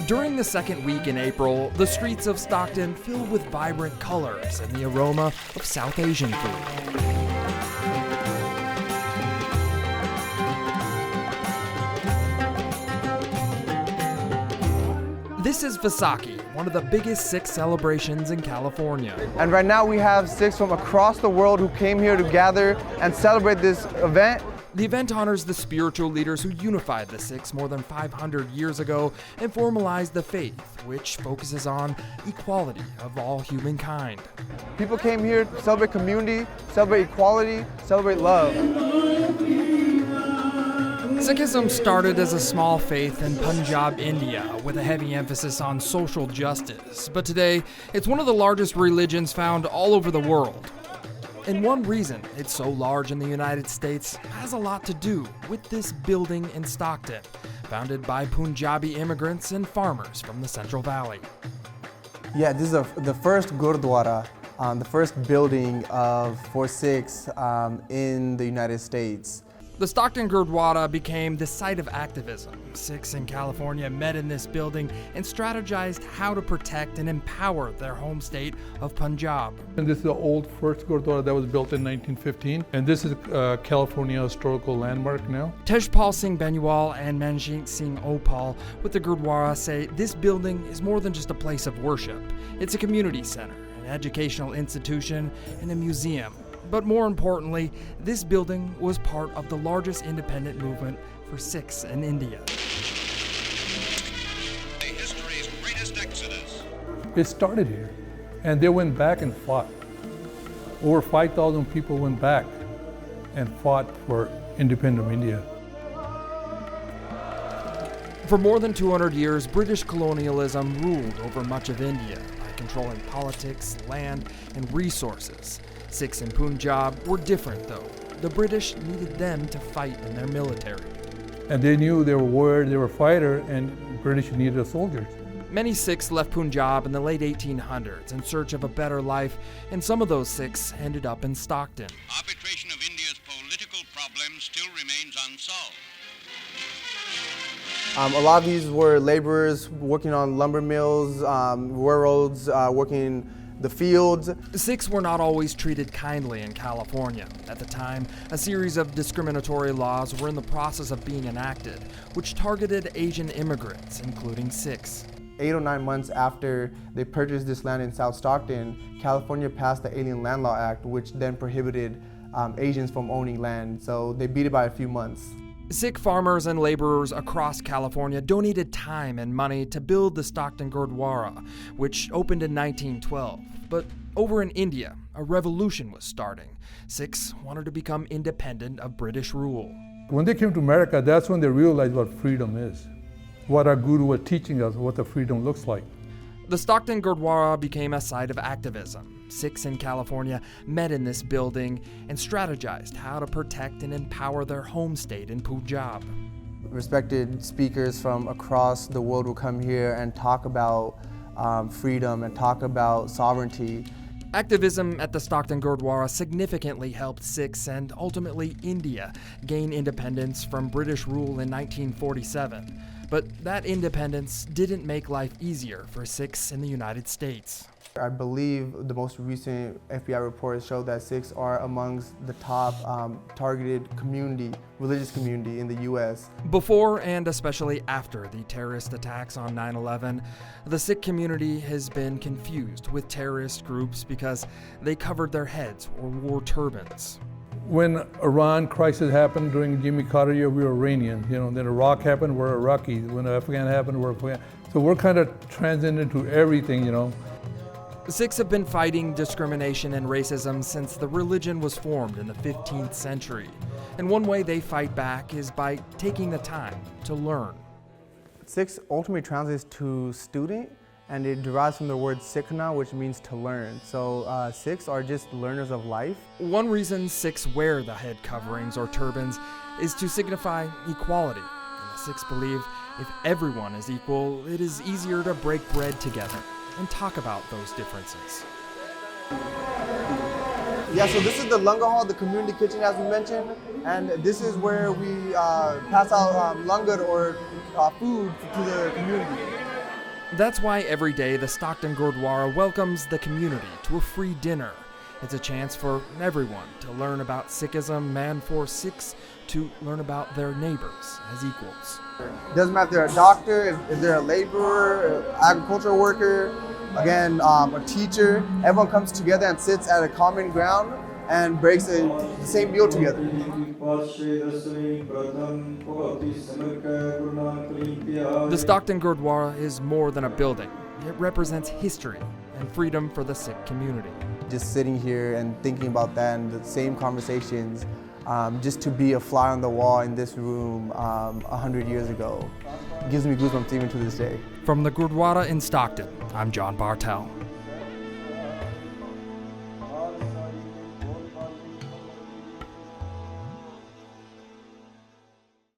During the second week in April, the streets of Stockton filled with vibrant colors and the aroma of South Asian food. This is Vaisakhi, one of the biggest Sikh celebrations in California. And right now we have Sikhs from across the world who came here to gather and celebrate this event. The event honors the spiritual leaders who unified the Sikhs more than 500 years ago and formalized the faith, which focuses on equality of all humankind. People came here to celebrate community, celebrate equality, celebrate love. Sikhism started as a small faith in Punjab, India, with a heavy emphasis on social justice. But today, it's one of the largest religions found all over the world. And one reason it's so large in the United States has a lot to do with this building in Stockton, founded by Punjabi immigrants and farmers from the Central Valley. Yeah, this is the first Gurdwara, the first building for Sikhs in the United States. The Stockton Gurdwara became the site of activism. Sikhs in California met in this building and strategized how to protect and empower their home state of Punjab. And this is the old first Gurdwara that was built in 1915, and this is California historical landmark now. Tejpal Singh Benual and Manjit Singh Opal with the Gurdwara say this building is more than just a place of worship. It's a community center, an educational institution, and a museum. But more importantly, this building was part of the largest independent movement for Sikhs in India. History's greatest exodus. It started here, and they went back and fought. Over 5,000 people went back and fought for independent India. For more than 200 years, British colonialism ruled over much of India by controlling politics, land, and resources. Sikhs in Punjab were different, though. The British needed them to fight in their military. And they knew they were warriors, they were fighters, and British needed a soldier. Many Sikhs left Punjab in the late 1800s in search of a better life, and some of those Sikhs ended up in Stockton. Arbitration of India's political problems still remains unsolved. A lot of these were laborers working on lumber mills, railroads, working the fields. Sikhs were not always treated kindly in California. At the time, a series of discriminatory laws were in the process of being enacted, which targeted Asian immigrants, including Sikhs. 8 or 9 months after they purchased this land in South Stockton, California passed the Alien Land Law Act, which then prohibited Asians from owning land. So they beat it by a few months. Sikh farmers and laborers across California donated time and money to build the Stockton Gurdwara, which opened in 1912. But over in India, a revolution was starting. Sikhs wanted to become independent of British rule. When they came to America, that's when they realized what freedom is, what our Guru was teaching us, what the freedom looks like. The Stockton Gurdwara became a site of activism. Sikhs in California met in this building and strategized how to protect and empower their home state in Punjab. Respected speakers from across the world will come here and talk about freedom and talk about sovereignty. Activism at the Stockton Gurdwara significantly helped Sikhs and ultimately India gain independence from British rule in 1947. But that independence didn't make life easier for Sikhs in the United States. I believe the most recent FBI reports show that Sikhs are amongst the top targeted religious community in the U.S. Before and especially after the terrorist attacks on 9/11, the Sikh community has been confused with terrorist groups because they covered their heads or wore turbans. When Iran crisis happened during Jimmy Carter year, we were Iranians. Then Iraq happened, we're Iraqis. When Afghan happened, we're Afghan. So we're kind of transcended to everything, Sikhs have been fighting discrimination and racism since the religion was formed in the 15th century. And one way they fight back is by taking the time to learn. Sikhs ultimately translates to student, and it derives from the word sikhna, which means to learn. So Sikhs are just learners of life. One reason Sikhs wear the head coverings or turbans is to signify equality. And the Sikhs believe if everyone is equal, it is easier to break bread together and talk about those differences. Yeah, so this is the Langar Hall, the community kitchen as we mentioned, and this is where we pass out langar or food to the community. That's why every day the Stockton Gurdwara welcomes the community to a free dinner. It's a chance for everyone to learn about Sikhism and for Sikhs to learn about their neighbors as equals. Doesn't matter if they're a doctor, if they're a laborer, agricultural worker, again, a teacher. Everyone comes together and sits at a common ground and breaks the same meal together. The Stockton Gurdwara is more than a building. It represents history and freedom for the Sikh community. Just sitting here and thinking about that and the same conversations, just to be a fly on the wall in this room 100 years ago, gives me goosebumps even to this day. From the Gurdwara in Stockton, I'm John Bartel.